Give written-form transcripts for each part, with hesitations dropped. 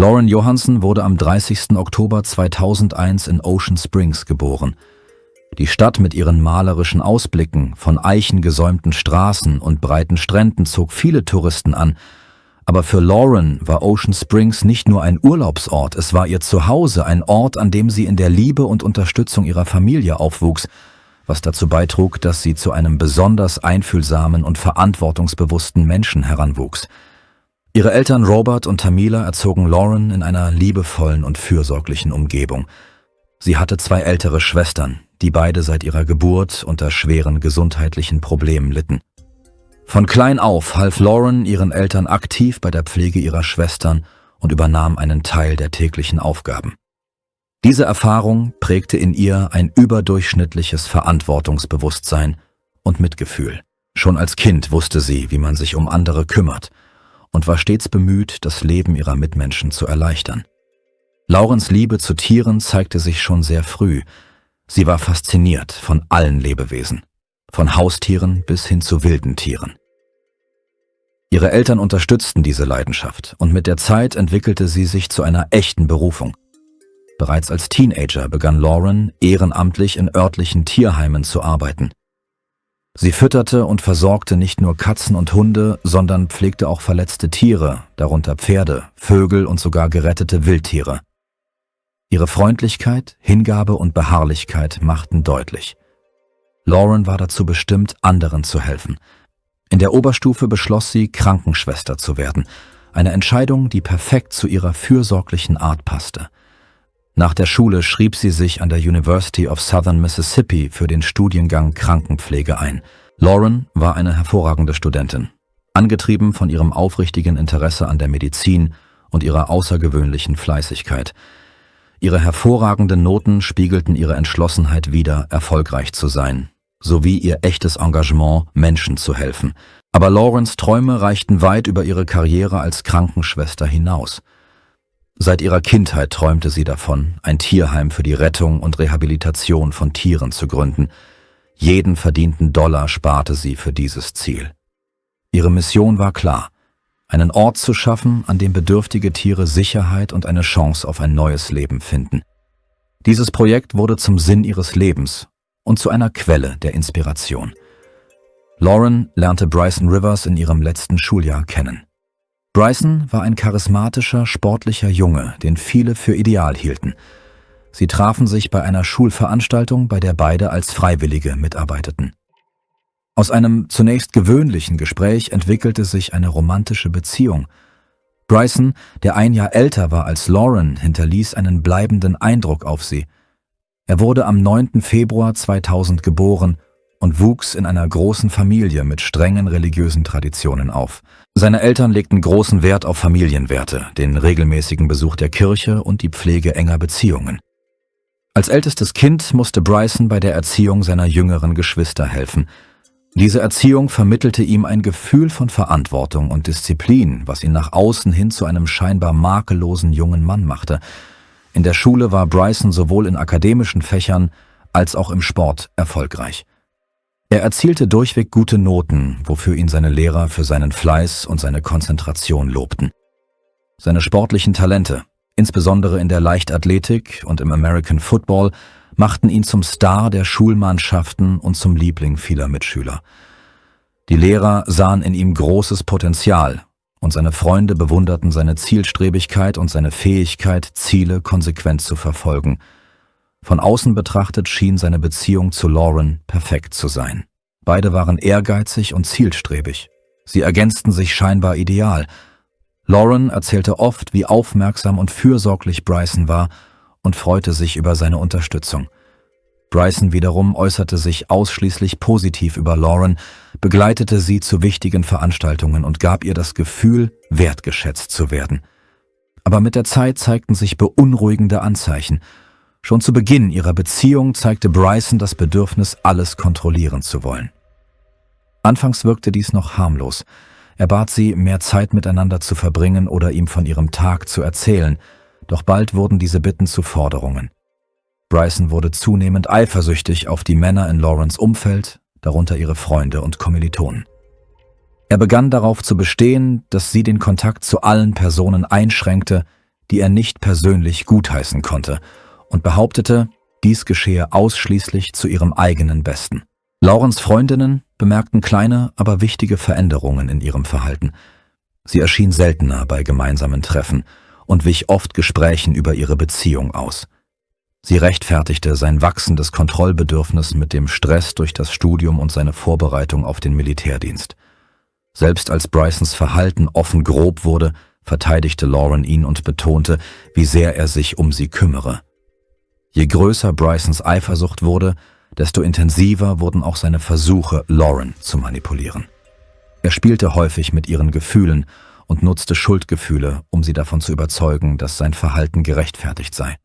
Lauren Johansen wurde am 30. Oktober 2001 in Ocean Springs geboren. Die Stadt mit ihren malerischen Ausblicken, von Eichen gesäumten Straßen und breiten Stränden zog viele Touristen an. Aber für Lauren war Ocean Springs nicht nur ein Urlaubsort, es war ihr Zuhause, ein Ort, an dem sie in der Liebe und Unterstützung ihrer Familie aufwuchs, was dazu beitrug, dass sie zu einem besonders einfühlsamen und verantwortungsbewussten Menschen heranwuchs. Ihre Eltern Robert und Tamila erzogen Lauren in einer liebevollen und fürsorglichen Umgebung. Sie hatte 2 ältere Schwestern, die beide seit ihrer Geburt unter schweren gesundheitlichen Problemen litten. Von klein auf half Lauren ihren Eltern aktiv bei der Pflege ihrer Schwestern und übernahm einen Teil der täglichen Aufgaben. Diese Erfahrung prägte in ihr ein überdurchschnittliches Verantwortungsbewusstsein und Mitgefühl. Schon als Kind wusste sie, wie man sich um andere kümmert und war stets bemüht, das Leben ihrer Mitmenschen zu erleichtern. Laurens Liebe zu Tieren zeigte sich schon sehr früh. Sie war fasziniert von allen Lebewesen, von Haustieren bis hin zu wilden Tieren. Ihre Eltern unterstützten diese Leidenschaft und mit der Zeit entwickelte sie sich zu einer echten Berufung. Bereits als Teenager begann Lauren ehrenamtlich in örtlichen Tierheimen zu arbeiten. Sie fütterte und versorgte nicht nur Katzen und Hunde, sondern pflegte auch verletzte Tiere, darunter Pferde, Vögel und sogar gerettete Wildtiere. Ihre Freundlichkeit, Hingabe und Beharrlichkeit machten deutlich: Lauren war dazu bestimmt, anderen zu helfen. In der Oberstufe beschloss sie, Krankenschwester zu werden, eine Entscheidung, die perfekt zu ihrer fürsorglichen Art passte. Nach der Schule schrieb sie sich an der University of Southern Mississippi für den Studiengang Krankenpflege ein. Lauren war eine hervorragende Studentin, angetrieben von ihrem aufrichtigen Interesse an der Medizin und ihrer außergewöhnlichen Fleißigkeit. Ihre hervorragenden Noten spiegelten ihre Entschlossenheit wider, erfolgreich zu sein, sowie ihr echtes Engagement, Menschen zu helfen. Aber Laurens Träume reichten weit über ihre Karriere als Krankenschwester hinaus. Seit ihrer Kindheit träumte sie davon, ein Tierheim für die Rettung und Rehabilitation von Tieren zu gründen. Jeden verdienten Dollar sparte sie für dieses Ziel. Ihre Mission war klar: einen Ort zu schaffen, an dem bedürftige Tiere Sicherheit und eine Chance auf ein neues Leben finden. Dieses Projekt wurde zum Sinn ihres Lebens und zu einer Quelle der Inspiration. Lauren lernte Bryson Rivers in ihrem letzten Schuljahr kennen. Bryson war ein charismatischer, sportlicher Junge, den viele für ideal hielten. Sie trafen sich bei einer Schulveranstaltung, bei der beide als Freiwillige mitarbeiteten. Aus einem zunächst gewöhnlichen Gespräch entwickelte sich eine romantische Beziehung. Bryson, der 1 Jahr älter war als Lauren, hinterließ einen bleibenden Eindruck auf sie. Er wurde am 9. Februar 2000 geboren und wuchs in einer großen Familie mit strengen religiösen Traditionen auf. Seine Eltern legten großen Wert auf Familienwerte, den regelmäßigen Besuch der Kirche und die Pflege enger Beziehungen. Als ältestes Kind musste Bryson bei der Erziehung seiner jüngeren Geschwister helfen. Diese Erziehung vermittelte ihm ein Gefühl von Verantwortung und Disziplin, was ihn nach außen hin zu einem scheinbar makellosen jungen Mann machte. In der Schule war Bryson sowohl in akademischen Fächern als auch im Sport erfolgreich. Er erzielte durchweg gute Noten, wofür ihn seine Lehrer für seinen Fleiß und seine Konzentration lobten. Seine sportlichen Talente, insbesondere in der Leichtathletik und im American Football, machten ihn zum Star der Schulmannschaften und zum Liebling vieler Mitschüler. Die Lehrer sahen in ihm großes Potenzial und seine Freunde bewunderten seine Zielstrebigkeit und seine Fähigkeit, Ziele konsequent zu verfolgen. Von außen betrachtet schien seine Beziehung zu Lauren perfekt zu sein. Beide waren ehrgeizig und zielstrebig. Sie ergänzten sich scheinbar ideal. Lauren erzählte oft, wie aufmerksam und fürsorglich Bryson war und freute sich über seine Unterstützung. Bryson wiederum äußerte sich ausschließlich positiv über Lauren, begleitete sie zu wichtigen Veranstaltungen und gab ihr das Gefühl, wertgeschätzt zu werden. Aber mit der Zeit zeigten sich beunruhigende Anzeichen. Schon zu Beginn ihrer Beziehung zeigte Bryson das Bedürfnis, alles kontrollieren zu wollen. Anfangs wirkte dies noch harmlos. Er bat sie, mehr Zeit miteinander zu verbringen oder ihm von ihrem Tag zu erzählen, doch bald wurden diese Bitten zu Forderungen. Bryson wurde zunehmend eifersüchtig auf die Männer in Laurens Umfeld, darunter ihre Freunde und Kommilitonen. Er begann darauf zu bestehen, dass sie den Kontakt zu allen Personen einschränkte, die er nicht persönlich gutheißen konnte, und behauptete, dies geschehe ausschließlich zu ihrem eigenen Besten. Laurens Freundinnen bemerkten kleine, aber wichtige Veränderungen in ihrem Verhalten. Sie erschien seltener bei gemeinsamen Treffen und wich oft Gesprächen über ihre Beziehung aus. Sie rechtfertigte sein wachsendes Kontrollbedürfnis mit dem Stress durch das Studium und seine Vorbereitung auf den Militärdienst. Selbst als Brysons Verhalten offen grob wurde, verteidigte Lauren ihn und betonte, wie sehr er sich um sie kümmere. Je größer Brysons Eifersucht wurde, desto intensiver wurden auch seine Versuche, Lauren zu manipulieren. Er spielte häufig mit ihren Gefühlen und nutzte Schuldgefühle, um sie davon zu überzeugen, dass sein Verhalten gerechtfertigt sei.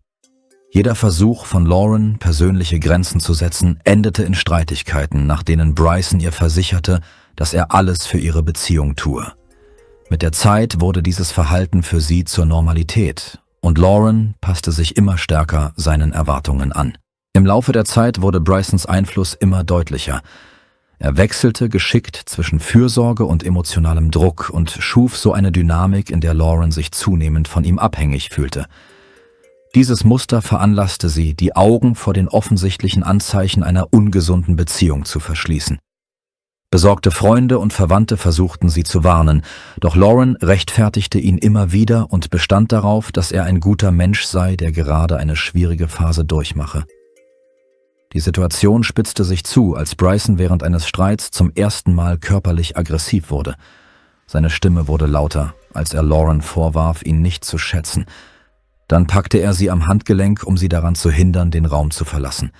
Jeder Versuch von Lauren, persönliche Grenzen zu setzen, endete in Streitigkeiten, nach denen Bryson ihr versicherte, dass er alles für ihre Beziehung tue. Mit der Zeit wurde dieses Verhalten für sie zur Normalität und Lauren passte sich immer stärker seinen Erwartungen an. Im Laufe der Zeit wurde Brysons Einfluss immer deutlicher. Er wechselte geschickt zwischen Fürsorge und emotionalem Druck und schuf so eine Dynamik, in der Lauren sich zunehmend von ihm abhängig fühlte. Dieses Muster veranlasste sie, die Augen vor den offensichtlichen Anzeichen einer ungesunden Beziehung zu verschließen. Besorgte Freunde und Verwandte versuchten sie zu warnen, doch Lauren rechtfertigte ihn immer wieder und bestand darauf, dass er ein guter Mensch sei, der gerade eine schwierige Phase durchmache. Die Situation spitzte sich zu, als Bryson während eines Streits zum ersten Mal körperlich aggressiv wurde. Seine Stimme wurde lauter, als er Lauren vorwarf, ihn nicht zu schätzen. Dann packte er sie am Handgelenk, um sie daran zu hindern, den Raum zu verlassen.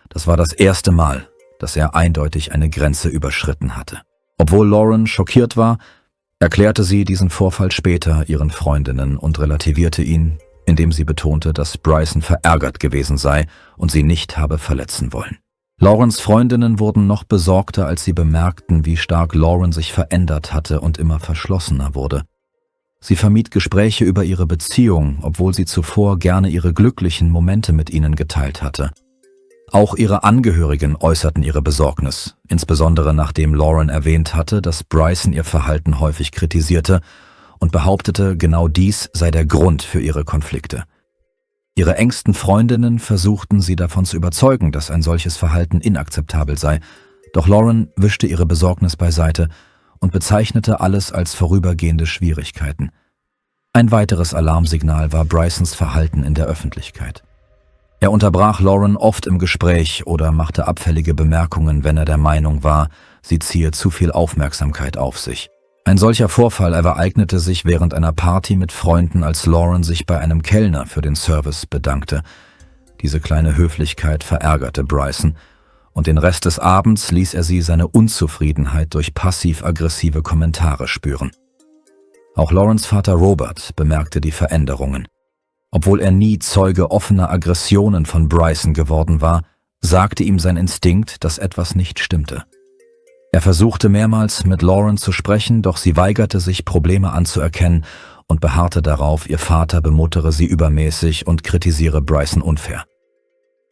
Das war das erste Mal, dass er eindeutig eine Grenze überschritten hatte. Obwohl Lauren schockiert war, erklärte sie diesen Vorfall später ihren Freundinnen und relativierte ihn, indem sie betonte, dass Bryson verärgert gewesen sei und sie nicht habe verletzen wollen. Laurens Freundinnen wurden noch besorgter, als sie bemerkten, wie stark Lauren sich verändert hatte und immer verschlossener wurde. Sie vermied Gespräche über ihre Beziehung, obwohl sie zuvor gerne ihre glücklichen Momente mit ihnen geteilt hatte. Auch ihre Angehörigen äußerten ihre Besorgnis, insbesondere nachdem Lauren erwähnt hatte, dass Bryson ihr Verhalten häufig kritisierte und behauptete, genau dies sei der Grund für ihre Konflikte. Ihre engsten Freundinnen versuchten sie davon zu überzeugen, dass ein solches Verhalten inakzeptabel sei, doch Lauren wischte ihre Besorgnis beiseite und bezeichnete alles als vorübergehende Schwierigkeiten. Ein weiteres Alarmsignal war Brysons Verhalten in der Öffentlichkeit. Er unterbrach Lauren oft im Gespräch oder machte abfällige Bemerkungen, wenn er der Meinung war, sie ziehe zu viel Aufmerksamkeit auf sich. Ein solcher Vorfall ereignete sich während einer Party mit Freunden, als Lauren sich bei einem Kellner für den Service bedankte. Diese kleine Höflichkeit verärgerte Bryson, und den Rest des Abends ließ er sie seine Unzufriedenheit durch passiv-aggressive Kommentare spüren. Auch Laurens Vater Robert bemerkte die Veränderungen. Obwohl er nie Zeuge offener Aggressionen von Bryson geworden war, sagte ihm sein Instinkt, dass etwas nicht stimmte. Er versuchte mehrmals, mit Lauren zu sprechen, doch sie weigerte sich, Probleme anzuerkennen und beharrte darauf, ihr Vater bemuttere sie übermäßig und kritisiere Bryson unfair.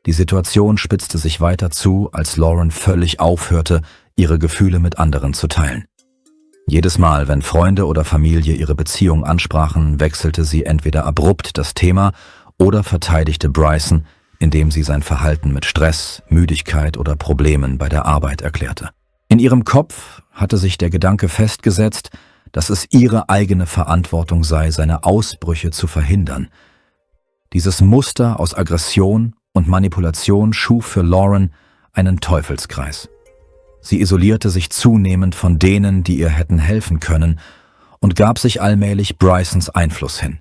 Die Situation spitzte sich weiter zu, als Lauren völlig aufhörte, ihre Gefühle mit anderen zu teilen. Jedes Mal, wenn Freunde oder Familie ihre Beziehung ansprachen, wechselte sie entweder abrupt das Thema oder verteidigte Bryson, indem sie sein Verhalten mit Stress, Müdigkeit oder Problemen bei der Arbeit erklärte. In ihrem Kopf hatte sich der Gedanke festgesetzt, dass es ihre eigene Verantwortung sei, seine Ausbrüche zu verhindern. Dieses Muster aus Aggression und Manipulation schuf für Lauren einen Teufelskreis. Sie isolierte sich zunehmend von denen, die ihr hätten helfen können, und gab sich allmählich Brysons Einfluss hin.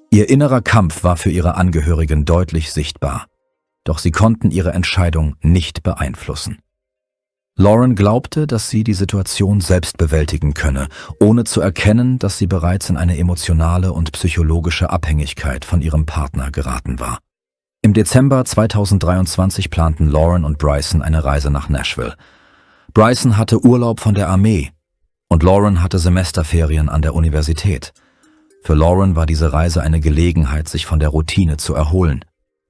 Ihr innerer Kampf war für ihre Angehörigen deutlich sichtbar, doch sie konnten ihre Entscheidung nicht beeinflussen. Lauren glaubte, dass sie die Situation selbst bewältigen könne, ohne zu erkennen, dass sie bereits in eine emotionale und psychologische Abhängigkeit von ihrem Partner geraten war. Im Dezember 2023 planten Lauren und Bryson eine Reise nach Nashville. Bryson hatte Urlaub von der Armee und Lauren hatte Semesterferien an der Universität. Für Lauren war diese Reise eine Gelegenheit, sich von der Routine zu erholen,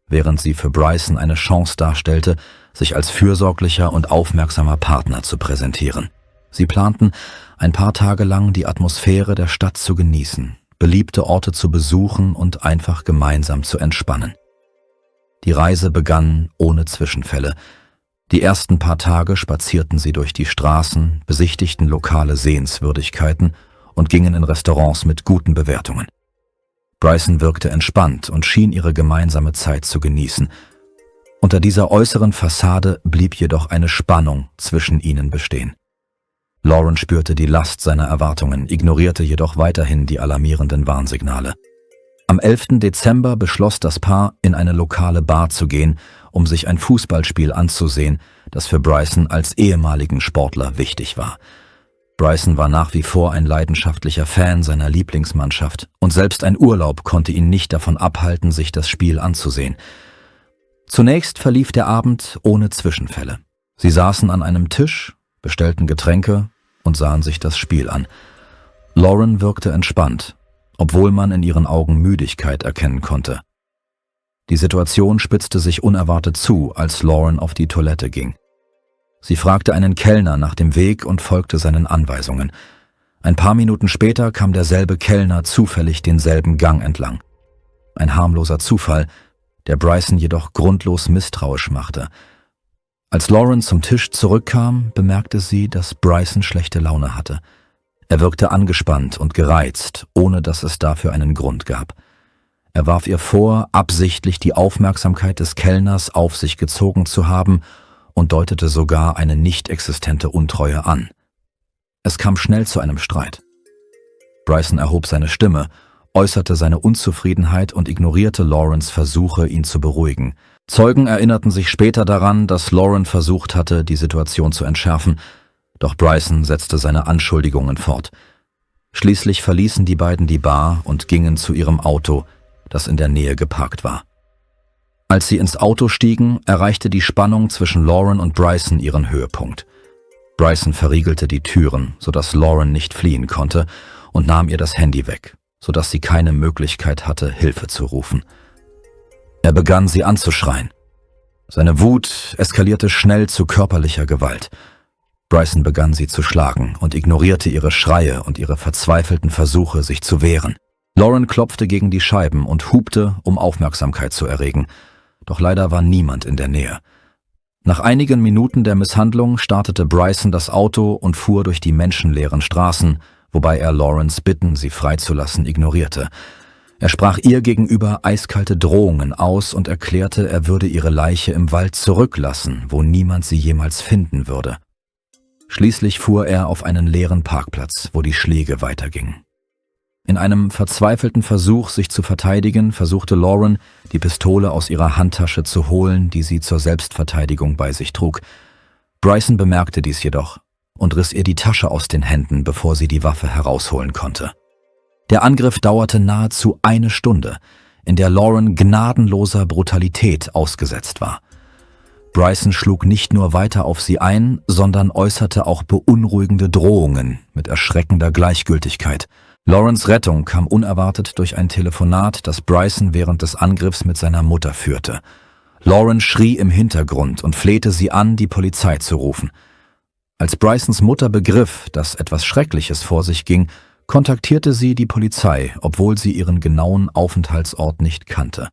während sie für Bryson eine Chance darstellte, sich als fürsorglicher und aufmerksamer Partner zu präsentieren. Sie planten, ein paar Tage lang die Atmosphäre der Stadt zu genießen, beliebte Orte zu besuchen und einfach gemeinsam zu entspannen. Die Reise begann ohne Zwischenfälle. Die ersten paar Tage spazierten sie durch die Straßen, besichtigten lokale Sehenswürdigkeiten und gingen in Restaurants mit guten Bewertungen. Bryson wirkte entspannt und schien ihre gemeinsame Zeit zu genießen. Unter dieser äußeren Fassade blieb jedoch eine Spannung zwischen ihnen bestehen. Lauren spürte die Last seiner Erwartungen, ignorierte jedoch weiterhin die alarmierenden Warnsignale. Am 11. Dezember beschloss das Paar, in eine lokale Bar zu gehen, um sich ein Fußballspiel anzusehen, das für Bryson als ehemaligen Sportler wichtig war. Bryson war nach wie vor ein leidenschaftlicher Fan seiner Lieblingsmannschaft und selbst ein Urlaub konnte ihn nicht davon abhalten, sich das Spiel anzusehen. Zunächst verlief der Abend ohne Zwischenfälle. Sie saßen an einem Tisch, bestellten Getränke und sahen sich das Spiel an. Lauren wirkte entspannt, obwohl man in ihren Augen Müdigkeit erkennen konnte. Die Situation spitzte sich unerwartet zu, als Lauren auf die Toilette ging. Sie fragte einen Kellner nach dem Weg und folgte seinen Anweisungen. Ein paar Minuten später kam derselbe Kellner zufällig denselben Gang entlang. Ein harmloser Zufall, der Bryson jedoch grundlos misstrauisch machte. Als Lauren zum Tisch zurückkam, bemerkte sie, dass Bryson schlechte Laune hatte. Er wirkte angespannt und gereizt, ohne dass es dafür einen Grund gab. Er warf ihr vor, absichtlich die Aufmerksamkeit des Kellners auf sich gezogen zu haben und deutete sogar eine nicht existente Untreue an. Es kam schnell zu einem Streit. Bryson erhob seine Stimme, äußerte seine Unzufriedenheit und ignorierte Laurens Versuche, ihn zu beruhigen. Zeugen erinnerten sich später daran, dass Lauren versucht hatte, die Situation zu entschärfen, doch Bryson setzte seine Anschuldigungen fort. Schließlich verließen die beiden die Bar und gingen zu ihrem Auto, das in der Nähe geparkt war. Als sie ins Auto stiegen, erreichte die Spannung zwischen Lauren und Bryson ihren Höhepunkt. Bryson verriegelte die Türen, sodass Lauren nicht fliehen konnte, und nahm ihr das Handy weg, sodass sie keine Möglichkeit hatte, Hilfe zu rufen. Er begann, sie anzuschreien. Seine Wut eskalierte schnell zu körperlicher Gewalt. Bryson begann, sie zu schlagen und ignorierte ihre Schreie und ihre verzweifelten Versuche, sich zu wehren. Lauren klopfte gegen die Scheiben und hupte, um Aufmerksamkeit zu erregen. Doch leider war niemand in der Nähe. Nach einigen Minuten der Misshandlung startete Bryson das Auto und fuhr durch die menschenleeren Straßen, wobei er Laurens Bitten, sie freizulassen, ignorierte. Er sprach ihr gegenüber eiskalte Drohungen aus und erklärte, er würde ihre Leiche im Wald zurücklassen, wo niemand sie jemals finden würde. Schließlich fuhr er auf einen leeren Parkplatz, wo die Schläge weitergingen. In einem verzweifelten Versuch, sich zu verteidigen, versuchte Lauren, die Pistole aus ihrer Handtasche zu holen, die sie zur Selbstverteidigung bei sich trug. Bryson bemerkte dies jedoch und riss ihr die Tasche aus den Händen, bevor sie die Waffe herausholen konnte. Der Angriff dauerte nahezu 1 Stunde, in der Lauren gnadenloser Brutalität ausgesetzt war. Bryson schlug nicht nur weiter auf sie ein, sondern äußerte auch beunruhigende Drohungen mit erschreckender Gleichgültigkeit. Laurens Rettung kam unerwartet durch ein Telefonat, das Bryson während des Angriffs mit seiner Mutter führte. Lauren schrie im Hintergrund und flehte sie an, die Polizei zu rufen. Als Brysons Mutter begriff, dass etwas Schreckliches vor sich ging, kontaktierte sie die Polizei, obwohl sie ihren genauen Aufenthaltsort nicht kannte.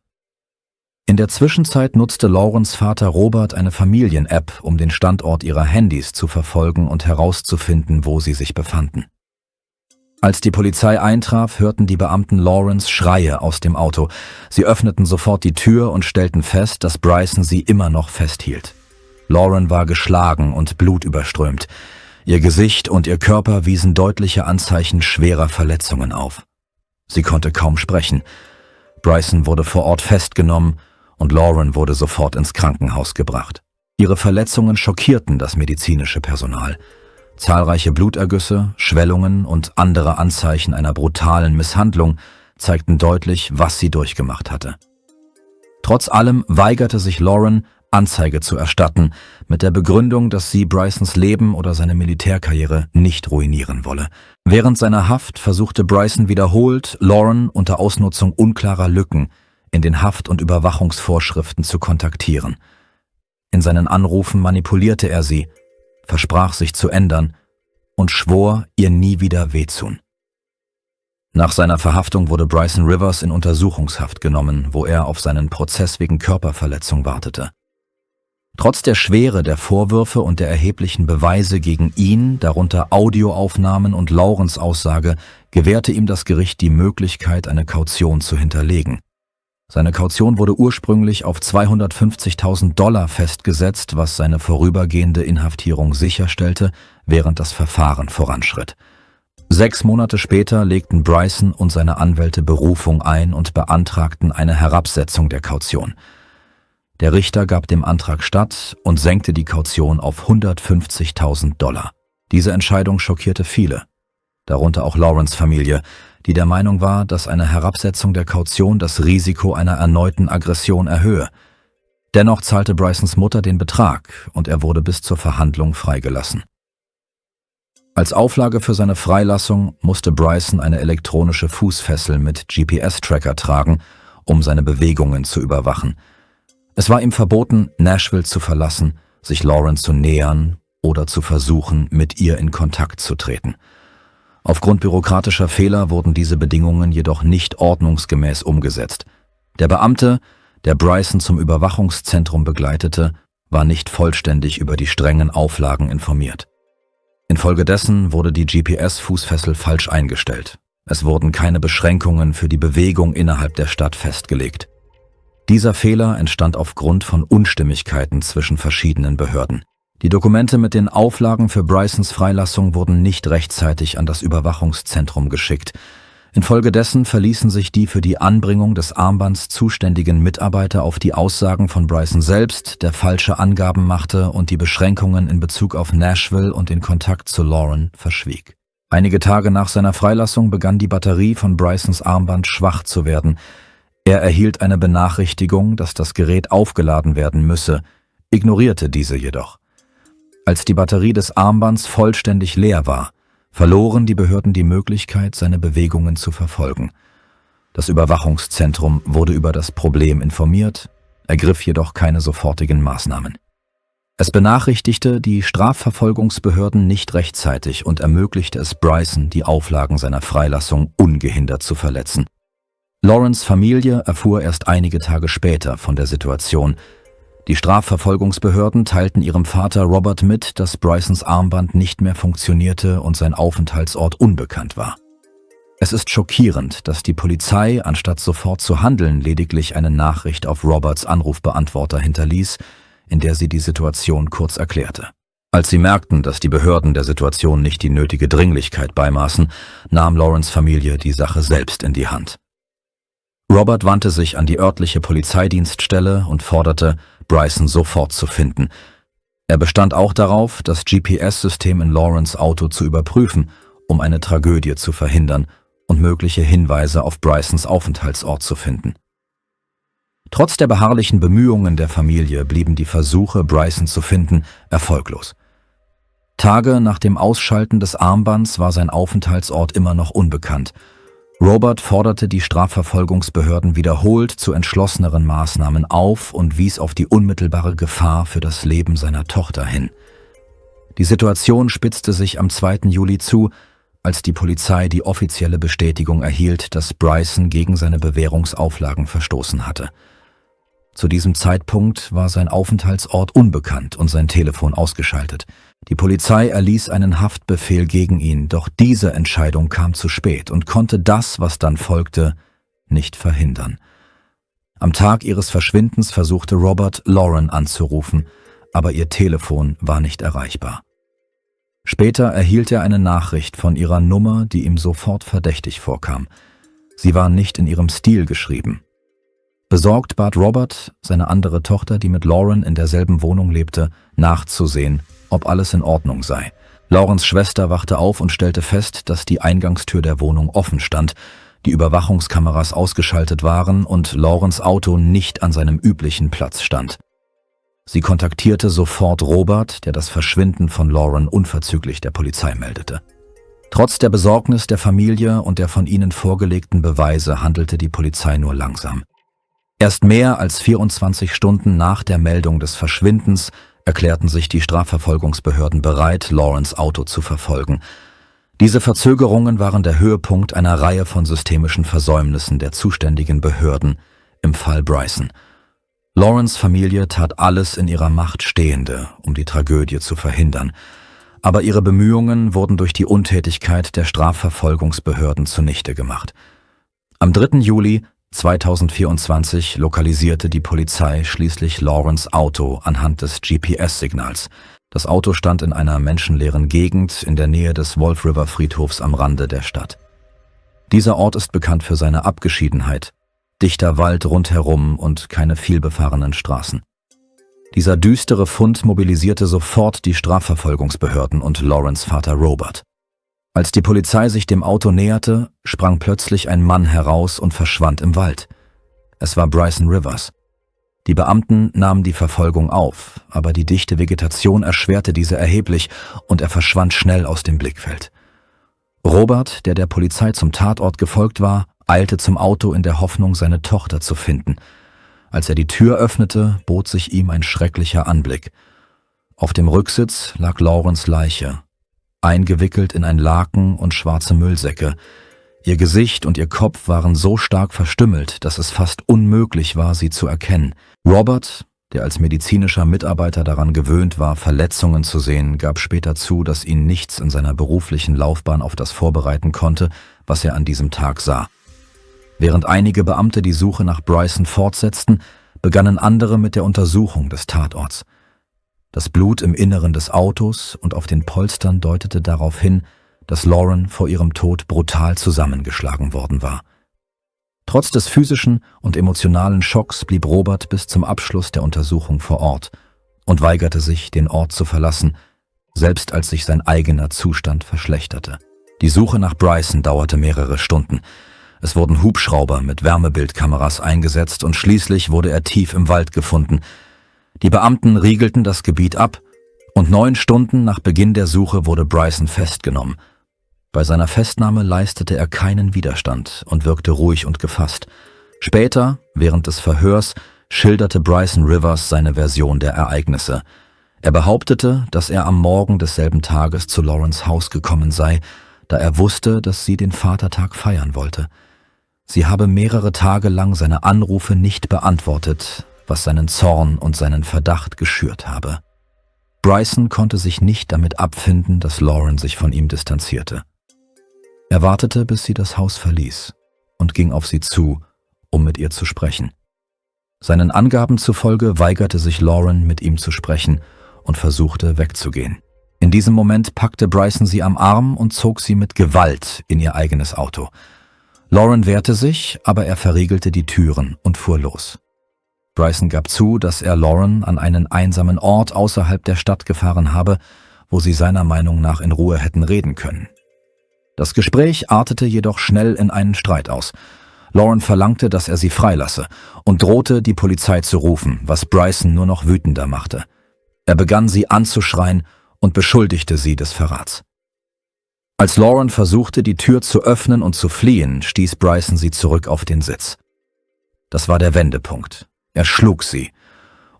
In der Zwischenzeit nutzte Laurens Vater Robert eine Familien-App, um den Standort ihrer Handys zu verfolgen und herauszufinden, wo sie sich befanden. Als die Polizei eintraf, hörten die Beamten Laurens Schreie aus dem Auto. Sie öffneten sofort die Tür und stellten fest, dass Bryson sie immer noch festhielt. Lauren war geschlagen und blutüberströmt. Ihr Gesicht und ihr Körper wiesen deutliche Anzeichen schwerer Verletzungen auf. Sie konnte kaum sprechen. Bryson wurde vor Ort festgenommen und Lauren wurde sofort ins Krankenhaus gebracht. Ihre Verletzungen schockierten das medizinische Personal. Zahlreiche Blutergüsse, Schwellungen und andere Anzeichen einer brutalen Misshandlung zeigten deutlich, was sie durchgemacht hatte. Trotz allem weigerte sich Lauren, Anzeige zu erstatten, mit der Begründung, dass sie Brysons Leben oder seine Militärkarriere nicht ruinieren wolle. Während seiner Haft versuchte Bryson wiederholt, Lauren unter Ausnutzung unklarer Lücken in den Haft- und Überwachungsvorschriften zu kontaktieren. In seinen Anrufen manipulierte er sie, versprach sich zu ändern und schwor, ihr nie wieder wehtun. Nach seiner Verhaftung wurde Bryson Rivers in Untersuchungshaft genommen, wo er auf seinen Prozess wegen Körperverletzung wartete. Trotz der Schwere der Vorwürfe und der erheblichen Beweise gegen ihn, darunter Audioaufnahmen und Lawrence Aussage, gewährte ihm das Gericht die Möglichkeit, eine Kaution zu hinterlegen. Seine Kaution wurde ursprünglich auf $250.000 festgesetzt, was seine vorübergehende Inhaftierung sicherstellte, während das Verfahren voranschritt. 6 Monate später legten Bryson und seine Anwälte Berufung ein und beantragten eine Herabsetzung der Kaution. Der Richter gab dem Antrag statt und senkte die Kaution auf $150.000. Diese Entscheidung schockierte viele, darunter auch Lawrence' Familie, die der Meinung war, dass eine Herabsetzung der Kaution das Risiko einer erneuten Aggression erhöhe. Dennoch zahlte Brysons Mutter den Betrag und er wurde bis zur Verhandlung freigelassen. Als Auflage für seine Freilassung musste Bryson eine elektronische Fußfessel mit GPS-Tracker tragen, um seine Bewegungen zu überwachen. Es war ihm verboten, Nashville zu verlassen, sich Lauren zu nähern oder zu versuchen, mit ihr in Kontakt zu treten. Aufgrund bürokratischer Fehler wurden diese Bedingungen jedoch nicht ordnungsgemäß umgesetzt. Der Beamte, der Bryson zum Überwachungszentrum begleitete, war nicht vollständig über die strengen Auflagen informiert. Infolgedessen wurde die GPS-Fußfessel falsch eingestellt. Es wurden keine Beschränkungen für die Bewegung innerhalb der Stadt festgelegt. Dieser Fehler entstand aufgrund von Unstimmigkeiten zwischen verschiedenen Behörden. Die Dokumente mit den Auflagen für Brysons Freilassung wurden nicht rechtzeitig an das Überwachungszentrum geschickt. Infolgedessen verließen sich die für die Anbringung des Armbands zuständigen Mitarbeiter auf die Aussagen von Bryson selbst, der falsche Angaben machte und die Beschränkungen in Bezug auf Nashville und den Kontakt zu Lauren verschwieg. Einige Tage nach seiner Freilassung begann die Batterie von Brysons Armband schwach zu werden. Er erhielt eine Benachrichtigung, dass das Gerät aufgeladen werden müsse, ignorierte diese jedoch. Als die Batterie des Armbands vollständig leer war, verloren die Behörden die Möglichkeit, seine Bewegungen zu verfolgen. Das Überwachungszentrum wurde über das Problem informiert, ergriff jedoch keine sofortigen Maßnahmen. Es benachrichtigte die Strafverfolgungsbehörden nicht rechtzeitig und ermöglichte es Bryson, die Auflagen seiner Freilassung ungehindert zu verletzen. Lawrence' Familie erfuhr erst einige Tage später von der Situation. Die Strafverfolgungsbehörden teilten ihrem Vater Robert mit, dass Brysons Armband nicht mehr funktionierte und sein Aufenthaltsort unbekannt war. Es ist schockierend, dass die Polizei, anstatt sofort zu handeln, lediglich eine Nachricht auf Roberts Anrufbeantworter hinterließ, in der sie die Situation kurz erklärte. Als sie merkten, dass die Behörden der Situation nicht die nötige Dringlichkeit beimaßen, nahm Lawrence' Familie die Sache selbst in die Hand. Robert wandte sich an die örtliche Polizeidienststelle und forderte, Bryson sofort zu finden. Er bestand auch darauf, das GPS-System in Lawrence' Auto zu überprüfen, um eine Tragödie zu verhindern und mögliche Hinweise auf Brysons Aufenthaltsort zu finden. Trotz der beharrlichen Bemühungen der Familie blieben die Versuche, Bryson zu finden, erfolglos. Tage nach dem Ausschalten des Armbands war sein Aufenthaltsort immer noch unbekannt. Robert forderte die Strafverfolgungsbehörden wiederholt zu entschlosseneren Maßnahmen auf und wies auf die unmittelbare Gefahr für das Leben seiner Tochter hin. Die Situation spitzte sich am 2. Juli zu, als die Polizei die offizielle Bestätigung erhielt, dass Bryson gegen seine Bewährungsauflagen verstoßen hatte. Zu diesem Zeitpunkt war sein Aufenthaltsort unbekannt und sein Telefon ausgeschaltet. Die Polizei erließ einen Haftbefehl gegen ihn, doch diese Entscheidung kam zu spät und konnte das, was dann folgte, nicht verhindern. Am Tag ihres Verschwindens versuchte Robert, Lauren anzurufen, aber ihr Telefon war nicht erreichbar. Später erhielt er eine Nachricht von ihrer Nummer, die ihm sofort verdächtig vorkam. Sie war nicht in ihrem Stil geschrieben. Besorgt bat Robert, seine andere Tochter, die mit Lauren in derselben Wohnung lebte, nachzusehen, ob alles in Ordnung sei. Laurens Schwester wachte auf und stellte fest, dass die Eingangstür der Wohnung offen stand, die Überwachungskameras ausgeschaltet waren und Laurens Auto nicht an seinem üblichen Platz stand. Sie kontaktierte sofort Robert, der das Verschwinden von Lauren unverzüglich der Polizei meldete. Trotz der Besorgnis der Familie und der von ihnen vorgelegten Beweise handelte die Polizei nur langsam. Erst mehr als 24 Stunden nach der Meldung des Verschwindens erklärten sich die Strafverfolgungsbehörden bereit, Laurens Auto zu verfolgen. Diese Verzögerungen waren der Höhepunkt einer Reihe von systemischen Versäumnissen der zuständigen Behörden im Fall Bryson. Lawrence' Familie tat alles in ihrer Macht Stehende, um die Tragödie zu verhindern, aber ihre Bemühungen wurden durch die Untätigkeit der Strafverfolgungsbehörden zunichte gemacht. Am 3. Juli 2024 lokalisierte die Polizei schließlich Lawrence' Auto anhand des GPS-Signals. Das Auto stand in einer menschenleeren Gegend in der Nähe des Wolf River Friedhofs am Rande der Stadt. Dieser Ort ist bekannt für seine Abgeschiedenheit, dichter Wald rundherum und keine vielbefahrenen Straßen. Dieser düstere Fund mobilisierte sofort die Strafverfolgungsbehörden und Lawrence' Vater Robert. Als die Polizei sich dem Auto näherte, sprang plötzlich ein Mann heraus und verschwand im Wald. Es war Bryson Rivers. Die Beamten nahmen die Verfolgung auf, aber die dichte Vegetation erschwerte diese erheblich und er verschwand schnell aus dem Blickfeld. Robert, der Polizei zum Tatort gefolgt war, eilte zum Auto in der Hoffnung, seine Tochter zu finden. Als er die Tür öffnete, bot sich ihm ein schrecklicher Anblick. Auf dem Rücksitz lag Lawrence' Leiche, eingewickelt in ein Laken und schwarze Müllsäcke. Ihr Gesicht und ihr Kopf waren so stark verstümmelt, dass es fast unmöglich war, sie zu erkennen. Robert, der als medizinischer Mitarbeiter daran gewöhnt war, Verletzungen zu sehen, gab später zu, dass ihn nichts in seiner beruflichen Laufbahn auf das vorbereiten konnte, was er an diesem Tag sah. Während einige Beamte die Suche nach Bryson fortsetzten, begannen andere mit der Untersuchung des Tatorts. Das Blut im Inneren des Autos und auf den Polstern deutete darauf hin, dass Lauren vor ihrem Tod brutal zusammengeschlagen worden war. Trotz des physischen und emotionalen Schocks blieb Robert bis zum Abschluss der Untersuchung vor Ort und weigerte sich, den Ort zu verlassen, selbst als sich sein eigener Zustand verschlechterte. Die Suche nach Bryson dauerte mehrere Stunden. Es wurden Hubschrauber mit Wärmebildkameras eingesetzt und schließlich wurde er tief im Wald gefunden. Die Beamten riegelten das Gebiet ab und 9 Stunden nach Beginn der Suche wurde Bryson festgenommen. Bei seiner Festnahme leistete er keinen Widerstand und wirkte ruhig und gefasst. Später, während des Verhörs, schilderte Bryson Rivers seine Version der Ereignisse. Er behauptete, dass er am Morgen desselben Tages zu Lawrence' Haus gekommen sei, da er wusste, dass sie den Vatertag feiern wollte. Sie habe mehrere Tage lang seine Anrufe nicht beantwortet, was seinen Zorn und seinen Verdacht geschürt habe. Bryson konnte sich nicht damit abfinden, dass Lauren sich von ihm distanzierte. Er wartete, bis sie das Haus verließ und ging auf sie zu, um mit ihr zu sprechen. Seinen Angaben zufolge weigerte sich Lauren, mit ihm zu sprechen und versuchte wegzugehen. In diesem Moment packte Bryson sie am Arm und zog sie mit Gewalt in ihr eigenes Auto. Lauren wehrte sich, aber er verriegelte die Türen und fuhr los. Bryson gab zu, dass er Lauren an einen einsamen Ort außerhalb der Stadt gefahren habe, wo sie seiner Meinung nach in Ruhe hätten reden können. Das Gespräch artete jedoch schnell in einen Streit aus. Lauren verlangte, dass er sie freilasse und drohte, die Polizei zu rufen, was Bryson nur noch wütender machte. Er begann, sie anzuschreien und beschuldigte sie des Verrats. Als Lauren versuchte, die Tür zu öffnen und zu fliehen, stieß Bryson sie zurück auf den Sitz. Das war der Wendepunkt. Er schlug sie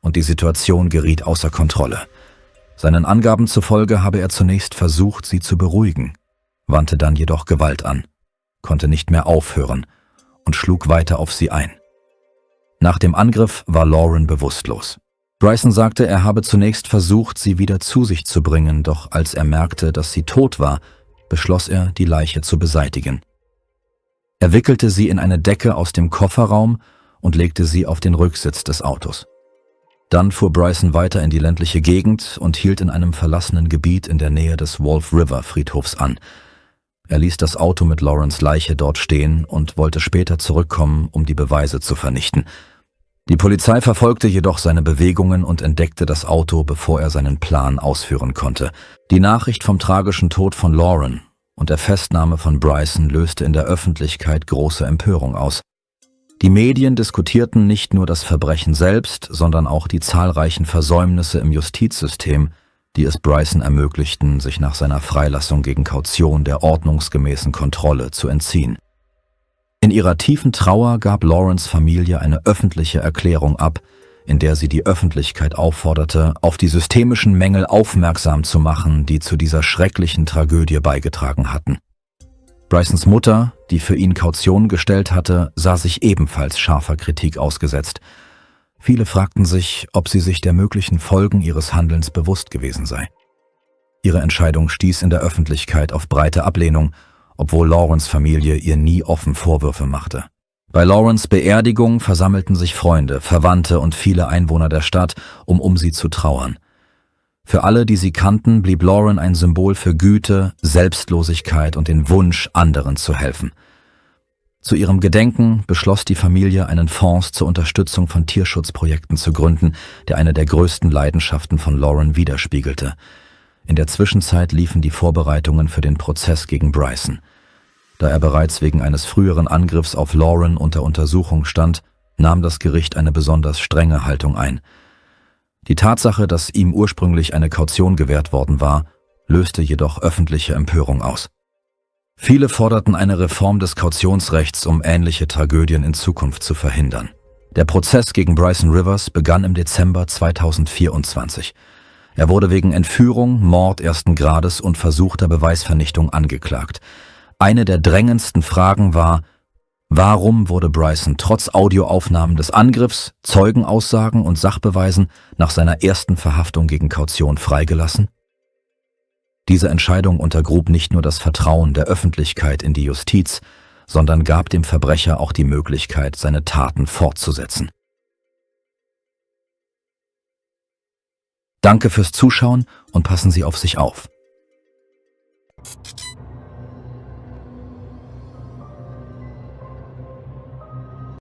und die Situation geriet außer Kontrolle. Seinen Angaben zufolge habe er zunächst versucht, sie zu beruhigen, wandte dann jedoch Gewalt an, konnte nicht mehr aufhören und schlug weiter auf sie ein. Nach dem Angriff war Lauren bewusstlos. Bryson sagte, er habe zunächst versucht, sie wieder zu sich zu bringen, doch als er merkte, dass sie tot war, beschloss er, die Leiche zu beseitigen. Er wickelte sie in eine Decke aus dem Kofferraum und legte sie auf den Rücksitz des Autos. Dann fuhr Bryson weiter in die ländliche Gegend und hielt in einem verlassenen Gebiet in der Nähe des Wolf River Friedhofs an. Er ließ das Auto mit Lawrence' Leiche dort stehen und wollte später zurückkommen, um die Beweise zu vernichten. Die Polizei verfolgte jedoch seine Bewegungen und entdeckte das Auto, bevor er seinen Plan ausführen konnte. Die Nachricht vom tragischen Tod von Lauren und der Festnahme von Bryson löste in der Öffentlichkeit große Empörung aus. Die Medien diskutierten nicht nur das Verbrechen selbst, sondern auch die zahlreichen Versäumnisse im Justizsystem, die es Bryson ermöglichten, sich nach seiner Freilassung gegen Kaution der ordnungsgemäßen Kontrolle zu entziehen. In ihrer tiefen Trauer gab Lawrence' Familie eine öffentliche Erklärung ab, in der sie die Öffentlichkeit aufforderte, auf die systemischen Mängel aufmerksam zu machen, die zu dieser schrecklichen Tragödie beigetragen hatten. Brysons Mutter, die für ihn Kaution gestellt hatte, sah sich ebenfalls scharfer Kritik ausgesetzt. Viele fragten sich, ob sie sich der möglichen Folgen ihres Handelns bewusst gewesen sei. Ihre Entscheidung stieß in der Öffentlichkeit auf breite Ablehnung, obwohl Laurens Familie ihr nie offen Vorwürfe machte. Bei Laurens Beerdigung versammelten sich Freunde, Verwandte und viele Einwohner der Stadt, um sie zu trauern. Für alle, die sie kannten, blieb Lauren ein Symbol für Güte, Selbstlosigkeit und den Wunsch, anderen zu helfen. Zu ihrem Gedenken beschloss die Familie, einen Fonds zur Unterstützung von Tierschutzprojekten zu gründen, der eine der größten Leidenschaften von Lauren widerspiegelte. In der Zwischenzeit liefen die Vorbereitungen für den Prozess gegen Bryson. Da er bereits wegen eines früheren Angriffs auf Lauren unter Untersuchung stand, nahm das Gericht eine besonders strenge Haltung ein. Die Tatsache, dass ihm ursprünglich eine Kaution gewährt worden war, löste jedoch öffentliche Empörung aus. Viele forderten eine Reform des Kautionsrechts, um ähnliche Tragödien in Zukunft zu verhindern. Der Prozess gegen Bryson Rivers begann im Dezember 2024. Er wurde wegen Entführung, Mord ersten Grades und versuchter Beweisvernichtung angeklagt. Eine der drängendsten Fragen war: Warum wurde Bryson trotz Audioaufnahmen des Angriffs, Zeugenaussagen und Sachbeweisen nach seiner ersten Verhaftung gegen Kaution freigelassen? Diese Entscheidung untergrub nicht nur das Vertrauen der Öffentlichkeit in die Justiz, sondern gab dem Verbrecher auch die Möglichkeit, seine Taten fortzusetzen. Danke fürs Zuschauen und passen Sie auf sich auf.